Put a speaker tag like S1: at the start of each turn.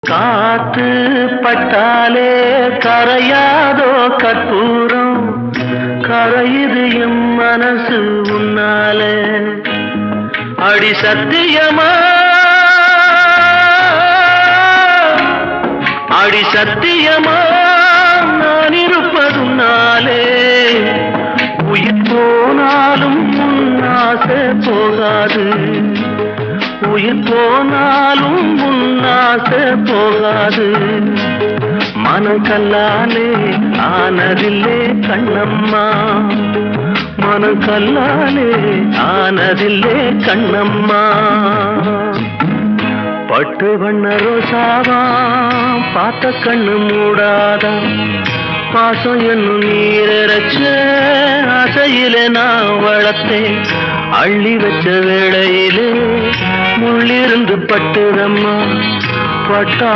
S1: காத்து பட்டாலே கரையாதோ கற்பூரம், கரையுது எம் மனசு உன்னாலே. அடி சத்தியமா, அடி சத்தியமா நான் இருப்பதுனாலே. உயிர் போனாலும் உன்னாசை போகாது, உயிர் போனாலும் உன்னாசை போகாது. மனக்கல்லாலே ஆனதில்லே கண்ணம்மா, மனக்கல்லாலே ஆனதில்லே கண்ணம்மா. பட்டு வண்ண ரோசாவா பார்த்த கண்ணு மூடாதா, பாசம் என்னும் நீரச்ச ஆசையிலே நான் வளர்த்தேன். அள்ளி வச்ச வேளையிலே முள்ளிருந்து பட்டுதம்மா பட்டா